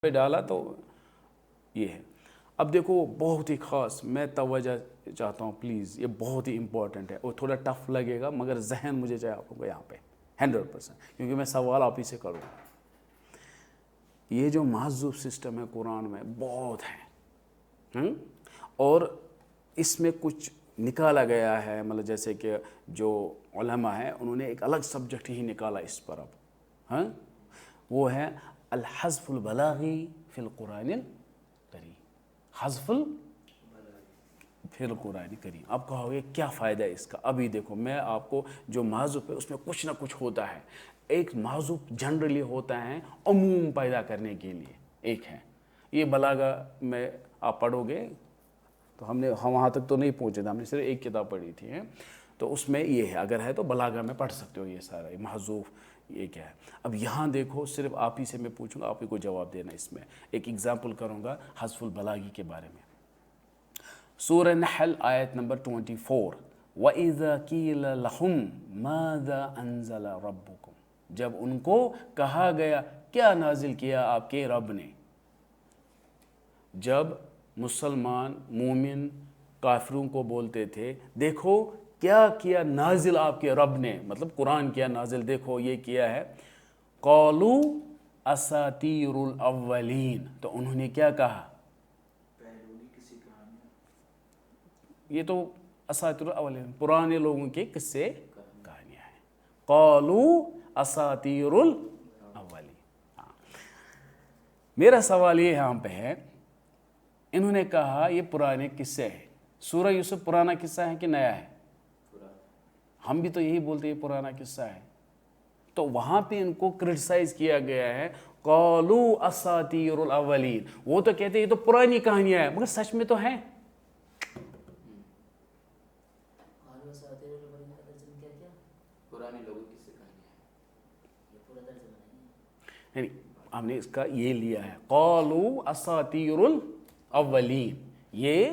پہ ڈالا تو یہ ہے. اب دیکھو بہت ہی خاص میں توجہ چاہتا ہوں پلیز, یہ بہت ہی امپورٹنٹ ہے اور تھوڑا ٹف لگے گا مگر ذہن مجھے چاہیے آپ کو یہاں پہ 100%, کیونکہ میں سوال آپ ہی سے کروں. یہ جو محذوف سسٹم ہے قرآن میں بہت ہے اور اس میں کچھ نکالا گیا ہے, مطلب جیسے کہ جو علماء ہیں انہوں نے ایک الگ سبجیکٹ ہی نکالا اس پر. اب وہ ہے الحذف البلاغی فی القرآن الکریم. حذف فی القرآن الکریم. آپ کہو گے کیا فائدہ ہے اس کا؟ ابھی دیکھو میں آپ کو جو محذوف ہے اس میں کچھ نہ کچھ ہوتا ہے. ایک محذوف جنرلی ہوتا ہے عموم پیدا کرنے کے لیے, ایک ہے یہ بلاغہ میں آپ پڑھو گے تو ہم وہاں تک تو نہیں پہنچے تھے, ہم نے صرف ایک کتاب پڑھی تھی تو اس میں یہ ہے, اگر ہے تو بلاغہ میں پڑھ سکتے ہو یہ سارا محذوف یہ کیا ہے. اب یہاں دیکھو صرف آپ ہی سے میں پوچھوں گا, آپ ہی کو جواب دینا. اس میں ایک ایگزامپل کروں گا حذف البلاغی کے بارے میں. سورہ نحل آیت نمبر 24, وَإِذَا قِيلَ لَهُمْ مَاذَا أَنزَلَ رَبُّكُمْ, جب ان کو کہا گیا کیا نازل کیا آپ کے رب نے. جب مسلمان مومن کافروں کو بولتے تھے دیکھو کیا کیا نازل آپ کے رب نے, مطلب قرآن کیا نازل, دیکھو یہ کیا ہے. قالوا اساطیر الاولین, تو انہوں نے کیا کہا, یہ تو اساطیر الاولین پرانے لوگوں کے قصے کہانیاں ہیں. قالوا اساطیر الاولین. میرا سوال یہ یہاں پہ ہے, انہوں نے کہا یہ پرانے قصے ہیں. سورہ یوسف پرانا قصہ ہے کہ نیا ہے؟ ہم بھی تو یہی بولتے ہیں پرانا قصہ ہے. تو وہاں پہ ان کو کرٹیسائز کیا گیا ہے قالوا اساطیر الاولین. وہ تو کہتے ہیں یہ تو پرانی کہانیاں ہیں مگر سچ میں تو ہیں. نہیں, ہم نے اس کا یہ لیا ہے قالوا اساطیر الاولین. یہ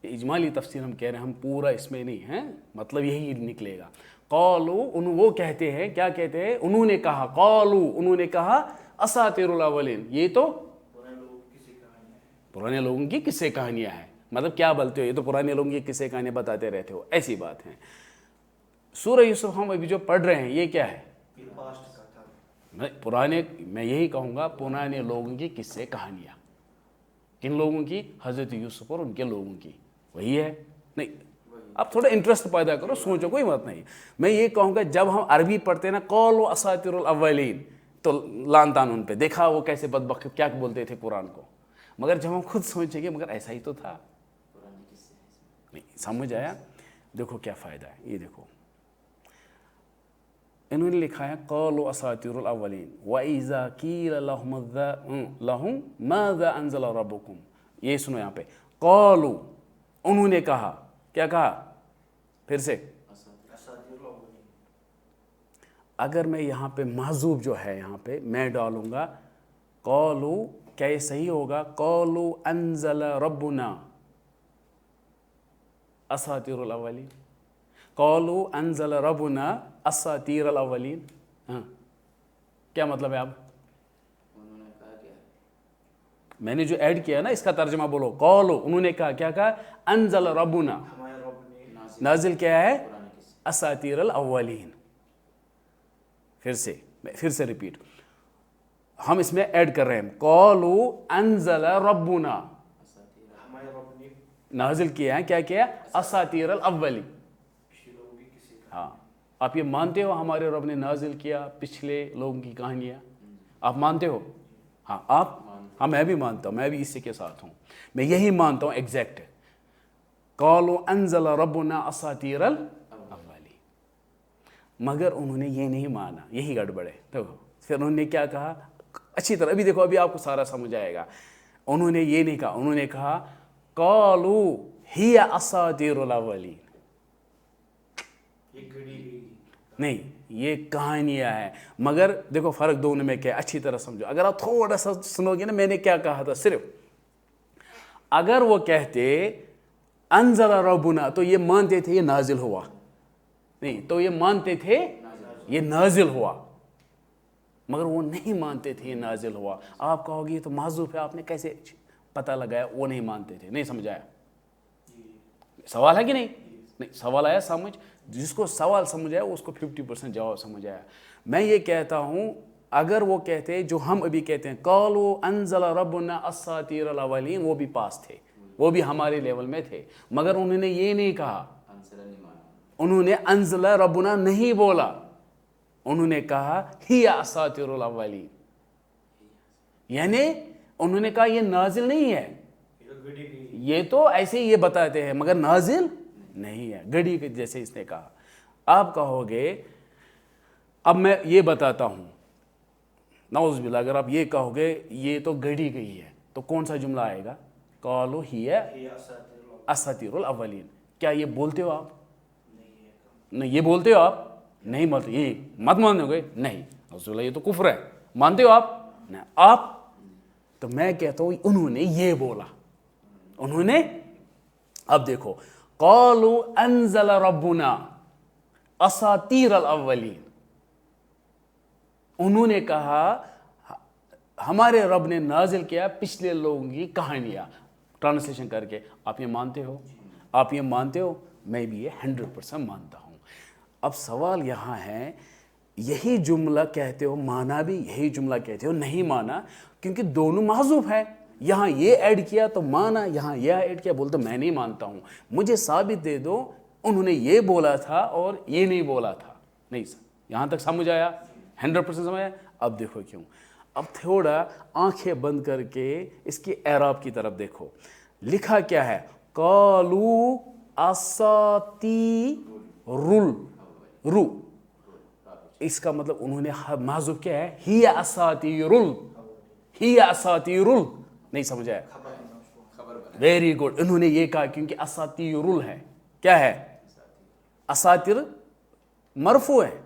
اجمالی تفسیر ہم کہہ رہے ہیں, ہم پورا اس میں نہیں ہیں, مطلب یہی نکلے گا. قالوا وہ کہتے ہیں, کیا کہتے ہیں, انہوں نے کہا, قالوا انہوں نے کہا اساطیر الاولین, یہ تو پرانے لوگوں کی قصے کہانیاں ہیں. مطلب کیا بولتے ہو, یہ تو پرانے لوگوں کی قصے کہانیاں بتاتے رہتے ہو, ایسی بات ہے. سورہ یوسف ہم ابھی جو پڑھ رہے ہیں یہ کیا ہے, پرانے, میں یہی کہوں گا پرانے لوگوں کی قصے کہانیاں. کن لوگوں کی؟ حضرت یوسف اور ان کے لوگوں کی. وہی ہے نہیں, اب تھوڑا انٹرسٹ پیدا کرو, سوچو, کوئی بات نہیں. میں یہ کہوں گا جب ہم عربی پڑھتے ہیں نا قالوا اساطیر الاولین, تو لان تان ان پہ دیکھا وہ کیسے بدبخت کیا بولتے تھے قرآن کو. مگر جب ہم خود سوچیں گے مگر ایسا ہی تو تھا. نہیں سمجھ آیا؟ دیکھو کیا فائدہ ہے, یہ دیکھو انہوں نے لکھا ہے قالوا اساطیر الاولین وَإِذَا قِيلَ لَهُمْ مَاذَا أَنزَلَ رَبُّكُمْ. یہ سنو یہاں پہ, قالوا انہوں نے کہا, کیا کہا, پھر سے. اگر میں یہاں پہ محذوف جو ہے یہاں پہ میں ڈالوں گا قالوا, کیا یہ صحیح ہوگا؟ قالوا انزل ربنا اساطیر الاولین. قالوا انزل ربنا اساطیر الاولین. کیا مطلب ہے؟ اب میں نے جو ایڈ کیا نا اس کا ترجمہ بولو. قالوا انہوں نے کہا, کیا کہا, انزل ربنا, نازل کیا ہے, اساطیر الاولین. پھر سے ریپیٹ, ہم اس میں ایڈ کر رہے ہیں قالوا انزل ربنا, نازل کیا ہے, کیا کیا, اساطیر الاولین. ہاں, آپ یہ مانتے ہو ہمارے رب نے نازل کیا پچھلے لوگوں کی کہانیاں؟ آپ مانتے ہو؟ ہاں آپ, ہاں میں بھی مانتا ہوں, میں بھی اسی کے ساتھ ہوں, میں یہی مانتا ہوں ایگزیکٹ. قالوا انزل ربنا اساطیر الاولین. مگر انہوں نے یہ نہیں مانا, یہی گڑبڑ ہے. تو پھر انہوں نے کیا کہا, اچھی طرح ابھی دیکھو, ابھی آپ کو سارا سمجھ آئے گا. انہوں نے یہ نہیں کہا, انہوں نے کہا قالوا ہی اساطیر الاولین. نہیں, یہ کہانیاں ہیں. مگر دیکھو فرق دونوں میں کیا ہے, اچھی طرح سمجھو. اگر آپ تھوڑا سا سنو گے نا میں نے کیا کہا تھا, صرف اگر وہ کہتے انزل ربنا تو یہ مانتے تھے یہ نازل ہوا, نہیں تو یہ مانتے تھے یہ نازل ہوا. مگر وہ نہیں مانتے تھے یہ نازل ہوا. آپ کہو گے یہ تو معذوف ہے, آپ نے کیسے پتہ لگایا؟ وہ نہیں مانتے تھے. نہیں سمجھایا سوال ہے کہ نہیں؟ نہیں سوال آیا سمجھ؟ جس کو سوال سمجھ آیا اس کو 50% جواب سمجھ آیا. میں یہ کہتا ہوں اگر وہ کہتے جو ہم ابھی کہتے ہیں قالوا انزل ربنا اساطیر الاولین, وہ بھی پاس تھے, وہ بھی ہمارے لیول میں تھے, مگر انہوں نے یہ نہیں کہا, انہوں نے انزل ربنا نہیں بولا, انہوں نے کہا ہی اساطیر الاولین, یعنی انہوں نے کہا یہ نازل نہیں ہے, یہ تو ایسے ہی یہ بتاتے ہیں مگر نازل نہیں ہے, گھڑی کے جیسے اس نے کہا. آپ کہو گے اب میں یہ بتاتا ہوں, نعوذ باللہ اگر آپ یہ کہو گے یہ تو گھڑی گئی ہے تو کون سا جملہ آئے گا؟ قالوا ہی اساطیر الاولین. کیا یہ بولتے ہو آپ؟ نہیں یہ بولتے ہو آپ؟ نہیں بولتے, یہ مت مانو گے؟ نہیں نعوذ باللہ یہ تو کفر ہے. مانتے ہو آپ؟ نہیں. آپ تو میں کہتا ہوں انہوں نے یہ بولا, انہوں نے. اب دیکھو قالوا انزل ربنا اساطیر الاولین, انہوں نے کہا ہمارے رب نے نازل کیا پچھلے لوگوں کی کہانیاں. ٹرانسلیشن کر کے آپ یہ مانتے ہو؟ آپ یہ مانتے ہو؟ میں بھی یہ 100% مانتا ہوں. اب سوال یہاں ہے یہی جملہ کہتے ہو مانا بھی یہی جملہ کہتے ہو نہیں مانا, کیونکہ دونوں محذوف ہیں. یہاں یہ ایڈ کیا تو مانا, یہاں یہ ایڈ کیا بولتے میں نہیں مانتا ہوں. مجھے ثابت دے دو انہوں نے یہ بولا تھا اور یہ نہیں بولا تھا. نہیں سر یہاں تک سمجھ آیا؟ 100% سمجھ آیا؟ اب دیکھو کیوں. اب تھوڑا آنکھیں بند کر کے اس کی اعراب کی طرف دیکھو. لکھا کیا ہے؟ قالوا اساطیر رو, اس کا مطلب انہوں نے محذوف کیا ہے؟ ہی اساطیر نہیں سمجھا؟ ویری گڈ, انہوں نے یہ کہا کیونکہ اساطیر ہے. کیا ہے؟ اساطیر مرفوع ہے,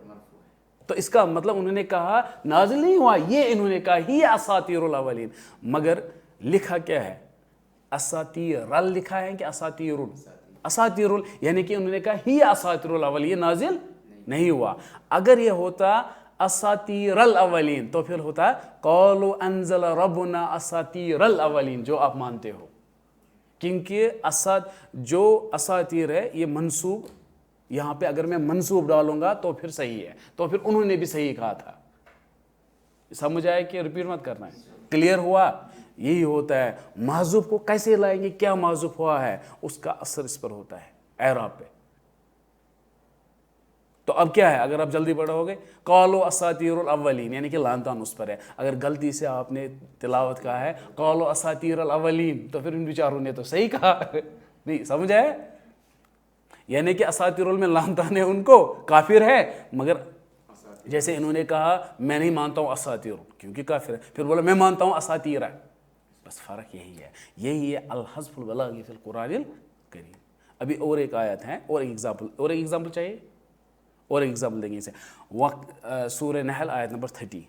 تو اس کا مطلب انہوں نے کہا نازل نہیں ہوا, یہ انہوں نے کہا ہی اساطیر الاولین. مگر لکھا کیا ہے؟ اساطیر لکھا ہے کہ اساطیر یعنی کہ انہوں نے کہا ہی اساطیر الاولین, یہ نازل نہیں ہوا. اگر یہ ہوتا اساطیر الاولین تو پھر ہوتا قالوا انزل ربنا اساطیر الاولین, جو آپ مانتے ہو. کیونکہ جو اساطیر ہے یہ منسوب, یہاں پہ اگر میں منسوب ڈالوں گا تو پھر صحیح ہے, تو پھر انہوں نے بھی صحیح کہا تھا. سمجھ آئے کہ ریپیٹ مت کرنا ہے؟ کلیئر ہوا؟ یہی ہوتا ہے. محذوف کو کیسے لائیں گے, کیا محذوف ہوا ہے اس کا اثر اس پر ہوتا ہے اعراب پہ. تو اب کیا ہے اگر آپ جلدی پڑھو گے قالوا اساطیر الاولین یعنی کہ لان تان اس پر ہے. اگر غلطی سے آپ نے تلاوت کہا ہے قالوا اساطیر الاولین تو پھر ان بیچاروں نے تو صحیح کہا. نہیں سمجھ آئے؟ یعنی کہ اساطیر میں لان تان ہے, ان کو کافر ہے, مگر جیسے انہوں نے کہا میں نہیں مانتا ہوں اساطیر کیونکہ کافر ہے, پھر بولا میں مانتا ہوں اساطیر ہے. بس فرق یہی ہے. یہی ہے الحذف البلاغی فی القرآن الکریم. ابھی اور ایک آیت ہے, اور ایک ایگزامپل چاہیے, اور ایک ایگزامپل دیں گے اسے. سورہ نحل آیت نمبر 30,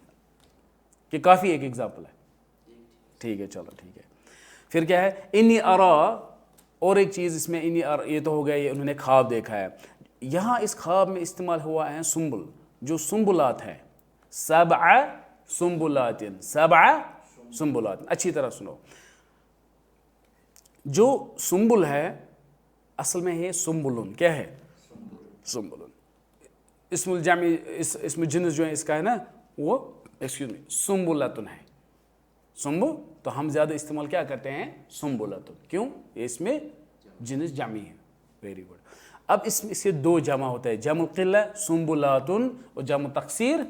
کہ کافی ایک ایگزامپل ہے. ٹھیک ہے چلو ٹھیک ہے. پھر کیا ہے انی ارا, اور ایک چیز اس میں انی ارا, یہ تو ہو گیا یہ انہوں نے خواب دیکھا ہے. یہاں اس خواب میں استعمال ہوا ہے سنبل, جو سنبلات ہے. سبع سنبلات, اچھی طرح سنو. جو سنبل ہے اصل میں ہے سنبلن. کیا ہے؟ سنبلن. اسم الجامع, اسم جنس جو ہے اس کا ہے نا وہ سنبلتن ہے. سنبل تو ہم زیادہ استعمال کیا کرتے ہیں؟ سنبلتن. کیوں؟ یہ اس میں جنس جامع ہے. Very good. اب اس میں سے دو جمع ہوتا ہے, جمع قلہ سنبلاتن اور جمع تکسیر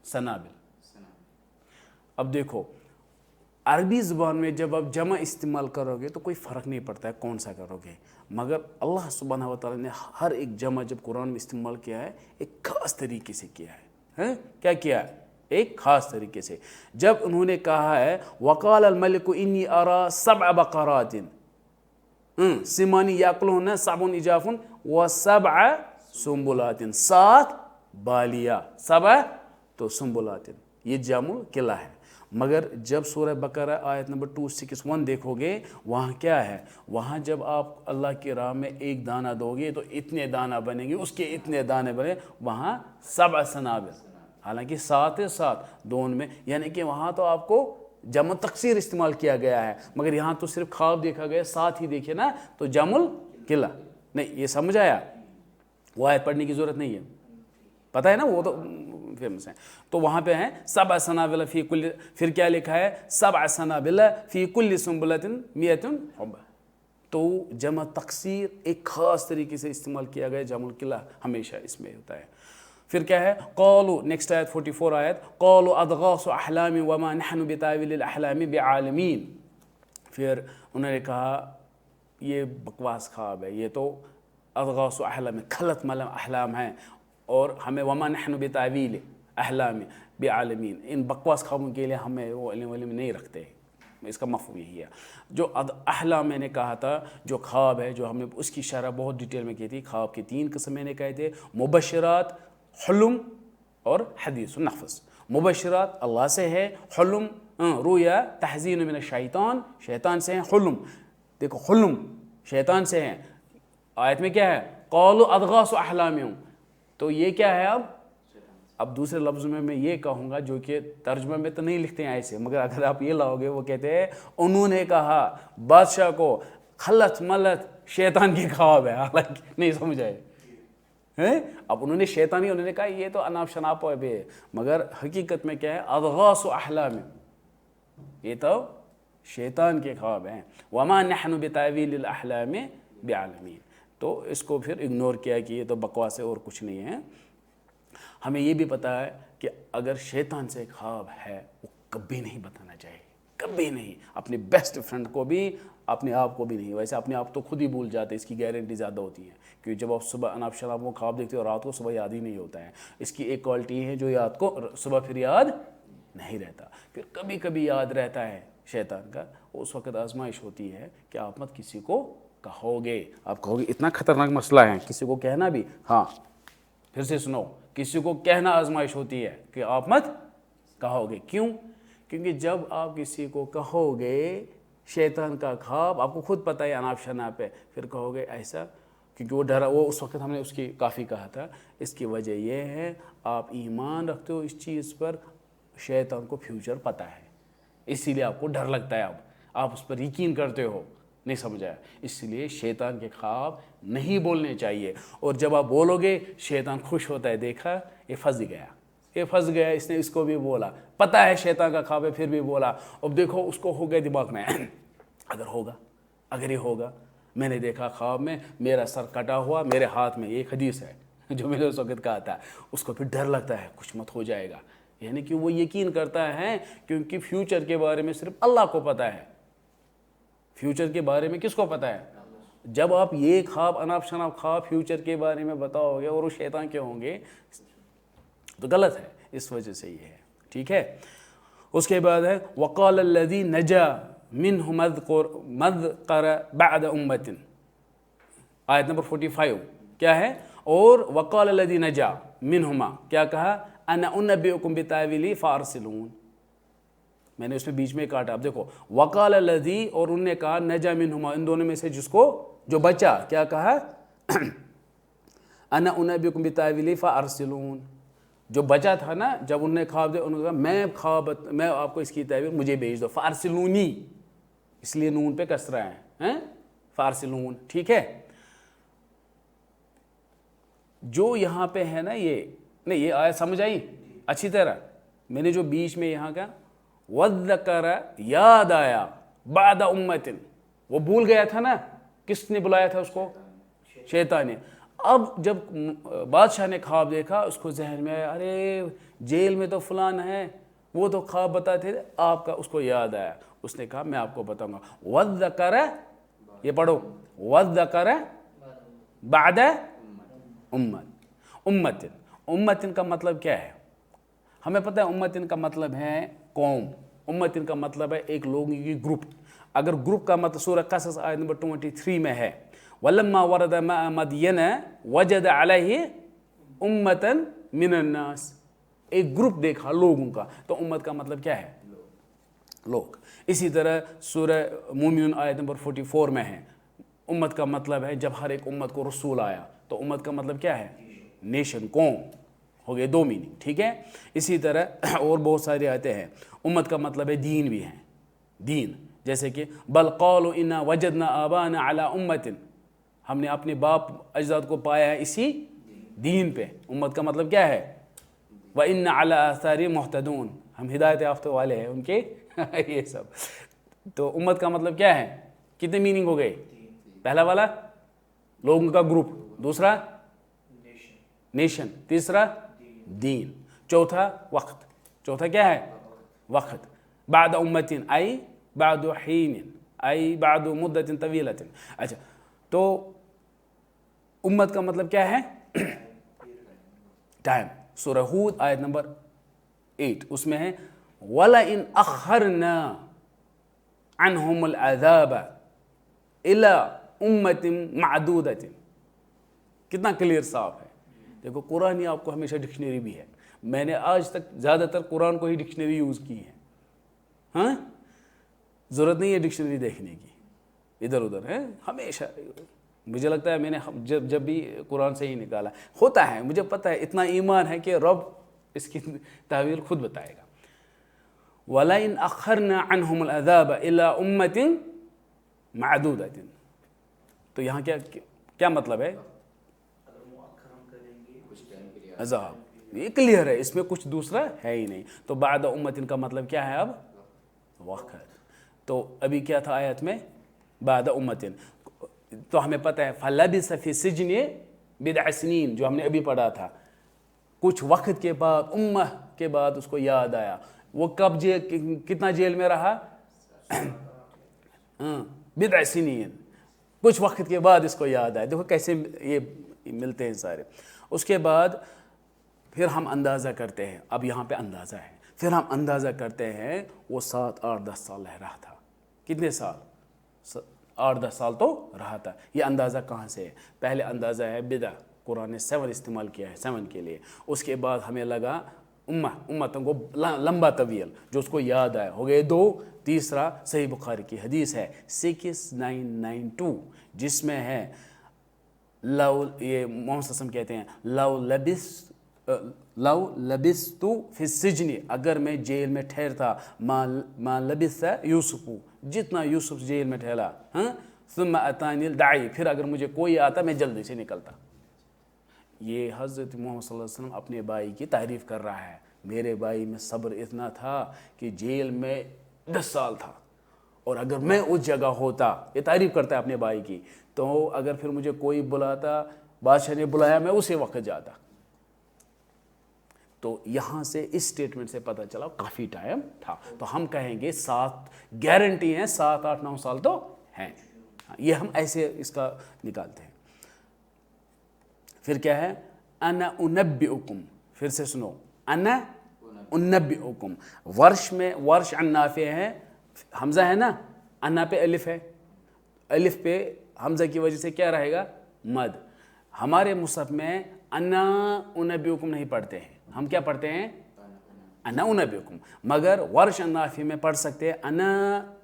سنابل. اب دیکھو عربی زبان میں جب آپ جمع استعمال کرو گے تو کوئی فرق نہیں پڑتا ہے کون سا کرو گے, مگر اللہ سبحانہ و تعالیٰ نے ہر ایک جمع جب قرآن میں استعمال کیا ہے ایک خاص طریقے سے کیا ہے. کیا کیا ہے؟ ایک خاص طریقے سے. جب انہوں نے کہا ہے وقال الملک انی ارا سبع بقرات سمان یاکلون سبع عجاف وسبع سنبلات, 7 بالیہ, سبع تو سنبلات, یہ جمع قلہ ہے. مگر جب سورہ بقرہ آیت نمبر 261 دیکھو گے وہاں کیا ہے؟ وہاں جب آپ اللہ کی راہ میں ایک دانہ دو گے تو اتنے دانہ بنیں گے, اس کے اتنے دانے بنے, وہاں 7 سنابل. حالانکہ ساتھ ساتھ دونوں میں، یعنی کہ وہاں تو آپ کو جمع تقصیر استعمال کیا گیا ہے، مگر یہاں تو صرف خواب دیکھا گیا، ساتھ ہی دیکھے نا تو جمع القلہ نہیں. یہ سمجھ آیا؟ وہ آیت پڑھنے کی ضرورت نہیں ہے، پتہ ہے نا، وہ تو فیمس ہیں. تو وہاں پہ ہیں سبع سنابل فی کل، پھر کیا لکھا ہے؟ سبع سنابل فی کل سنبلۃ مئۃ حبہ. تو جمع تقصیر ایک خاص طریقے سے استعمال کیا گیا، جمع القلہ ہمیشہ اس میں ہوتا ہے. پھر کیا ہے؟ قالوا، نیکسٹ آیت 44 آیت، قالوا اضغاث احلام وما نحن بتاویل الاحلام بعالمین. پھر انہوں نے کہا یہ بکواس خواب ہے، یہ تو اضغاث احلام خلط ملم احلام ہیں، اور ہمیں وما نحن بتاویل احلام بعالمین، ان بکواس خوابوں کے لیے ہمیں وہ علم نہیں رکھتے. اس کا مفہوم یہی ہے. جو احلام میں نے کہا تھا، جو خواب ہے، جو ہم نے اس کی شرح بہت ڈیٹیل میں کی تھی. خواب کی 3 قسم میں نے کہے تھے، مبشرات، حلم اور حدیث النفس. مبشرات اللہ سے ہے، حلم رویا تحزین من الشیطان، شیطان سے ہیں. حلم دیکھو، حلم شیطان سے ہیں. آیت میں کیا ہے؟ قالوا اضغاث احلام. تو یہ کیا ہے؟ اب دوسرے لفظ میں یہ کہوں گا، جو کہ ترجمہ میں تو نہیں لکھتے ہیں ایسے، مگر اگر آپ یہ لاؤ گے، وہ کہتے ہیں انہوں نے کہا بادشاہ کو خلط ملت شیطان کی خواب ہے، حالانکہ نہیں سمجھ آئے. اب انہوں نے شیطانی، انہوں نے کہا یہ تو اناپ شناپ ہے، مگر حقیقت میں کیا ہے؟ اضغاث احلام، یہ تو شیطان کے خواب ہیں. وما نحن بتاویل الاحلام بعالمین. تو اس کو پھر اگنور کیا کہ یہ تو بکواس ہے اور کچھ نہیں ہے. ہمیں یہ بھی پتہ ہے کہ اگر شیطان سے ایک خواب ہے، وہ کبھی نہیں بتانا چاہیے، کبھی نہیں. اپنے بیسٹ فرینڈ کو بھی، اپنے آپ کو بھی نہیں. ویسے اپنے آپ تو خود ہی بھول جاتے، اس کی گارنٹی زیادہ ہوتی ہے، کیونکہ جب آپ صبح اناپ شناپ وہ خواب دیکھتے ہو، رات کو صبح یاد ہی نہیں ہوتا ہے. اس کی ایک کوالٹی ہے جو یاد کو صبح پھر یاد نہیں رہتا، پھر کبھی کبھی یاد رہتا ہے شیطان کا. اس وقت آزمائش ہوتی ہے کہ آپ مت کسی کو کہو گے. آپ کہو گے اتنا خطرناک مسئلہ ہے، کسی کو کہنا بھی. ہاں پھر سے سنو، کسی کو کہنا آزمائش ہوتی ہے کہ آپ مت کہو گے. کیوں؟ کیونکہ جب آپ کسی کو کہو گے شیطان کا خواب، آپ کو خود پتہ ہے اناپ شناپ ہے، پھر کہو گے ایسا، کیونکہ وہ ڈرا، وہ اس وقت ہم نے اس کی کافی کہا تھا. اس کی وجہ یہ ہے آپ ایمان رکھتے ہو اس چیز پر، شیطان کو فیوچر پتہ ہے، اسی لیے آپ کو ڈر لگتا ہے. اب آپ اس پر یقین کرتے ہو، نہیں سمجھا؟ اس لیے شیطان کے خواب نہیں بولنے چاہیے. اور جب آپ بولو گے شیطان خوش ہوتا ہے، دیکھا یہ پھنس گیا، یہ پھنس گیا، اس نے اس کو بھی بولا، پتہ ہے شیطان کا خواب ہے پھر بھی بولا. اب دیکھو اس کو ہو گیا دماغ میں اگر ہوگا، اگر یہ ہوگا، میں نے دیکھا خواب میں میرا سر کٹا ہوا، میرے ہاتھ میں. ایک حدیث ہے جو میں نے اس وقت کہا تھا. اس کو پھر ڈر لگتا ہے کچھ مت ہو جائے گا، یعنی کہ وہ یقین کرتا ہے، کیونکہ فیوچر کے بارے میں صرف اللہ کو پتہ ہے. فیوچر کے بارے میں کس کو پتہ ہے؟ جب آپ یہ خواب، اناپ شناپ خواب فیوچر کے بارے میں بتاؤ گے اور وہ شیطان کے ہوں گے تو غلط ہے. اس وجہ سے یہ ہے، ٹھیک ہے. اس کے بعد ہے وقال الذي نجا منهم مذكر بعد امة، آیت نمبر 45 کیا ہے؟ اور وقال الذي نجا منهما، کیا کہا؟ انا انبئكم بتاويله فارسلون. میں نے اس میں بیچ میں کاٹا. اب دیکھو، وقال الذی، اور انہوں نے کہا، نجا منہما، ان دونوں میں سے جس کو جو بچا، کیا کہا؟ انا انبئکم بتاویلہ فارسلون. جو بچا تھا نا، جب انہوں نے خواب دیا، انہوں نے کہا میں آپ کو اس کی تعبیر مجھے بھیج دو. فارسلونی، اس لیے نون پہ کسرہ ہے، فارسلون، ٹھیک ہے. جو یہاں پہ ہے نا، یہ نہیں، یہ آیت سمجھ آئی اچھی طرح؟ میں نے جو بیچ میں یہاں کا وذکر، یاد آیا، بعد امت، وہ بھول گیا تھا نا. کس نے بلایا تھا اس کو؟ شیطان نے. اب جب بادشاہ نے خواب دیکھا، اس کو ذہن میں آیا، ارے جیل میں تو فلان ہے، وہ تو خواب بتاتے تھے آپ کا. اس کو یاد آیا، اس نے کہا میں آپ کو بتاؤں گا. وذکر، یہ پڑھو، وذکر بعد امت. امت کا مطلب کیا ہے؟ ہمیں پتہ ہے امت کا مطلب ہے قوم. امت کا مطلب ہے ایک لوگوں کی گروپ. اگر گروپ کا مطلب سورہ قصص آیت نمبر 23 میں ہے، وَلَمَّا وَرَدَ مَاءَ مَدْيَنَ وَجَدَ عَلَيْهِ أُمَّةً مِّنَ النَّاسِ. ایک گروپ دیکھا لوگوں کا، تو امت کا مطلب کیا ہے؟ لوگ. اسی طرح سورہ مومنون آیت نمبر 44 میں ہے، امت کا مطلب ہے جب ہر ایک امت کو رسول آیا، تو امت کا مطلب کیا ہے؟ نیشن، قوم. ہو گئے 2 میننگ، ٹھیک ہے. اسی طرح اور بہت ساری آیتیں ہیں. امت کا مطلب ہے دین بھی ہیں، دین، جیسے کہ بل قالوا انا وجدنا آباءنا علی امت، ہم نے اپنے باپ اجداد کو پایا ہے اسی دین پہ. امت کا مطلب کیا ہے؟ وَإِنَّ عَلَىٰ آثَارِهِمْ مُهْتَدُونَ، ہم ہدایت یافتہ والے ہیں ان کے. یہ سب تو امت کا مطلب کیا ہے؟ کتنے میننگ ہو گئے؟ پہلا والا لوگوں کا گروپ، دوسرا نیشن، تیسرا دین، چوتھا وقت. چوتھا کیا ہے؟ وقت. بعد امتن ای بعد حین ای بعد مدت طویلۃ. اچھا، تو امت کا مطلب کیا ہے؟ ٹائم. سورہ ہود آیت نمبر 8 اس میں ہے وَلَئِنْ أَخَّرْنَا عَنْهُمُ الْعَذَابَ إِلَىٰ أُمَّةٍ مَعْدُودَةٍ. کتنا کلیئر صاف ہے. دیکھو قرآن ہی آپ کو ہمیشہ ڈکشنری بھی ہے. میں نے آج تک زیادہ تر قرآن کو ہی ڈکشنری یوز کی ہے. ہاں، ضرورت نہیں ہے ڈکشنری دیکھنے کی ادھر ادھر ہے. ہمیشہ مجھے لگتا ہے میں نے جب بھی قرآن سے ہی نکالا ہوتا ہے. مجھے پتہ ہے، اتنا ایمان ہے کہ رب اس کی تعویل خود بتائے گا. وَلَئِنْ أَخَّرْنَا عَنْهُمُ الْعَذَابَ إِلَىٰ أُمَّةٍ مَعْدُودَةٍ. تو یہاں کیا مطلب ہے؟ عذاب. یہ کلیئر ہے، اس میں کچھ دوسرا ہے ہی نہیں. تو بعد امتن کا مطلب کیا ہے؟ اب وقت. تو ابھی کیا تھا آیت میں؟ بعد امتن. تو ہمیں پتہ ہے فَلَبِثَ فِي السِّجْنِ بِضْعَ سِنِينَ، جو ہم نے ابھی پڑھا تھا. کچھ وقت کے بعد، امہ کے بعد اس کو یاد آیا. وہ کب کتنا جیل میں رہا؟ بِضْعَ سِنِينَ. کچھ وقت کے بعد اس کو یاد آیا. دیکھو کیسے یہ ملتے ہیں سارے. اس کے بعد پھر ہم اندازہ کرتے ہیں. اب یہاں پہ اندازہ ہے. پھر ہم اندازہ کرتے ہیں وہ 7 8 10 سال رہ رہا تھا. کتنے سال؟ 8 10 سال تو رہا تھا. یہ اندازہ کہاں سے ہے؟ پہلے اندازہ ہے بدع، قرآن نے 7 استعمال کیا ہے 7 کے لیے. اس کے بعد ہمیں لگا امتوں کو لمبا طویل، جو اس کو یاد آیا، ہو گئے 2. تیسرا صحیح بخاری کی حدیث ہے 6992 جس میں ہے لو، یہ محمد صلی اللہ علیہ وسلم کہتے ہیں لو لبثت فی السجن، اگر میں جیل میں ٹھہرتا ما لبث یوسف، جتنا یوسف جیل میں ٹھہرا، ثم اتانی الداعی، پھر اگر مجھے کوئی آتا میں جلدی سے نکلتا. یہ حضرت محمد صلی اللہ علیہ وسلم اپنے بھائی کی تعریف کر رہا ہے. میرے بھائی میں صبر اتنا تھا کہ جیل میں 10 سال تھا، اور اگر میں اس جگہ ہوتا، یہ تعریف کرتا ہے اپنے بھائی کی، تو اگر پھر مجھے کوئی بلاتا، بادشاہ نے بلایا، میں اسی وقت جاتا. تو یہاں سے اس سٹیٹمنٹ سے پتہ چلا کافی ٹائم تھا. تو ہم کہیں گے 7 گارنٹی ہیں، 7 8 9 سال تو ہیں. یہ ہم ایسے اس کا نکالتے ہیں. پھر کیا ہے؟ انا انبئکم. پھر سے سنو، انا انبئکم. ورش میں ورش عن نافع ہے، حمزہ ہے نا، انا پہ الف ہے، الف پہ حمزہ کی وجہ سے کیا رہے گا؟ مد. ہمارے مصحف میں انا انبئکم نہیں پڑھتے ہیں، ہم کیا پڑھتے ہیں؟ انا انبئکم. مگر ورش عن نافع میں پڑھ سکتے ہیں انا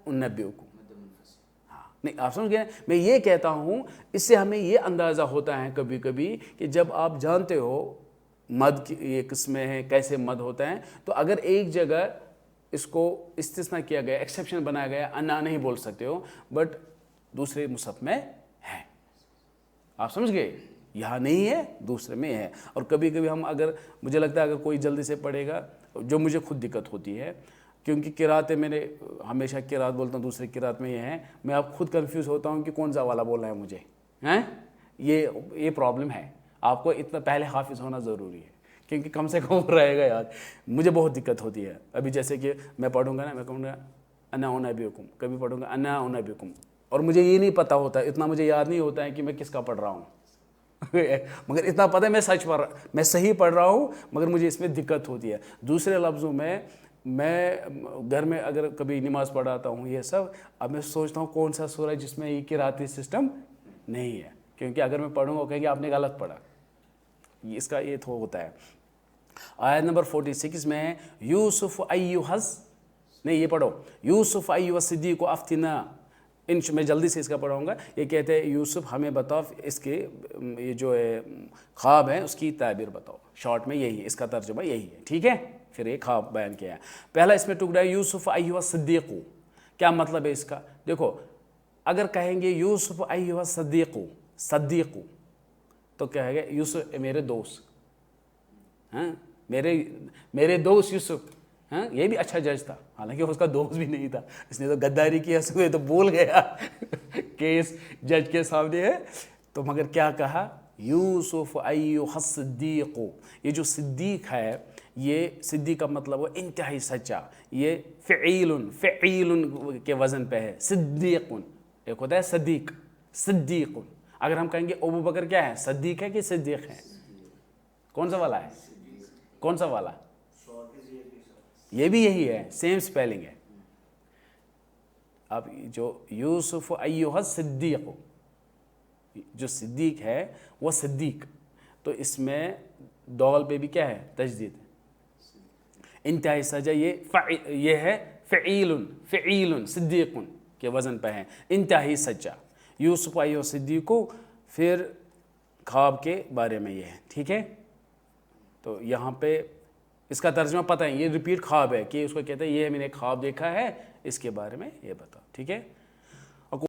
انبئکم. نہیں، آپ سمجھ گئے؟ میں یہ کہتا ہوں، اس سے ہمیں یہ اندازہ ہوتا ہے کبھی کبھی کہ جب آپ جانتے ہو مد کی یہ قسمیں ہیں، کیسے مد ہوتا ہے، تو اگر ایک جگہ اس کو استثناء کیا گیا، ایکسیپشن بنایا گیا، انا نہیں بول سکتے ہو، بٹ دوسرے مصحف میں ہے. آپ سمجھ گئے؟ یہاں نہیں ہے، دوسرے میں ہے. اور کبھی کبھی ہم مجھے لگتا ہے اگر کوئی جلدی سے پڑھے گا، جو مجھے خود دقت ہوتی ہے، کیونکہ قرأتیں میں نے ہمیشہ قرأت بولتا ہوں، دوسری قرأت میں یہ ہے، میں اب خود کنفیوز ہوتا ہوں کہ کون سا والا بولنا ہے مجھے. یہ پرابلم ہے. آپ کو اتنا پہلے حافظ ہونا ضروری ہے، کیونکہ کم سے کم رہے گا یاد. مجھے بہت دقت ہوتی ہے. ابھی جیسے کہ میں پڑھوں گا نا، میں کہوں گا انا انبئکم، کبھی پڑھوں گا انا انبئکم، اور مجھے یہ نہیں پتہ ہوتا، اتنا مجھے یاد نہیں ہوتا ہے کہ میں کس کا پڑھ رہا ہوں. مگر اتنا پتہ ہے میں صحیح پڑھ رہا ہوں، مگر مجھے اس میں دقت ہوتی ہے. دوسرے لفظوں میں گھر میں اگر کبھی نماز پڑھاتا ہوں یہ سب، اب میں سوچتا ہوں کون سا سورہ جس میں یہ قراءتی سسٹم نہیں ہے، کیونکہ اگر میں پڑھوں گا کہیں گے آپ نے غلط پڑھا. اس کا یہ تو ہوتا ہے. آیت نمبر 46 میں ہے یوسف ایہا نہیں، یہ پڑھو، یوسف ایہا الصدیق افتنا میں جلدی سے اس کا پڑھاؤں گا. یہ کہتے ہیں یوسف ہمیں بتاؤ اس کے یہ جو ہے خواب ہے اس کی تعبیر بتاؤ. شارٹ میں یہی ہے, اس کا ترجمہ یہی ہے, ٹھیک ہے. پھر ایک خواب بیان کیا ہے. پہلا اس میں ٹکڑا ہے یوسف ایھا الصدیق. کیا مطلب ہے اس کا؟ دیکھو اگر کہیں گے یوسف ایھا الصدیق, صدیق تو کیا ہے گا یوسف میرے دوست, ہاں میرے دوست یوسف. ہاں یہ بھی اچھا جج تھا, حالانکہ اس کا دوست بھی نہیں تھا, اس نے تو غداری کیا, اس کو تو بول گیا کیس جج کے سامنے ہے. تو مگر کیا کہا یوسف ایھا الصدیق. یہ جو صدیق ہے, یہ صدیق کا مطلب وہ انتہائی سچا. یہ فعیل کے وزن پہ ہے. صدیق ایک ہوتا ہے صدیق, صدیق. اگر ہم کہیں گے ابو بکر کیا ہے, صدیق ہے کہ صدیق ہے؟ کون سا والا ہے, کون سا والا؟ یہ بھی یہی ہے, سیم سپیلنگ ہے. اب جو یوسف ایھا الصدیق, جو صدیق ہے وہ صدیق, تو اس میں دال پہ بھی کیا ہے تجدید, انتہائی سجا. یہ ہے فعیل صدیق کے وزن پہ ہے, انتہائی سچا. یوسف ایھا الصدیق. پھر خواب کے بارے میں یہ ہے, ٹھیک ہے. تو یہاں پہ اس کا ترجمہ پتہ ہے, یہ ریپیٹ خواب ہے کہ اس کو کہتے ہیں یہ میں نے خواب دیکھا ہے, اس کے بارے میں یہ بتاؤ, ٹھیک ہے.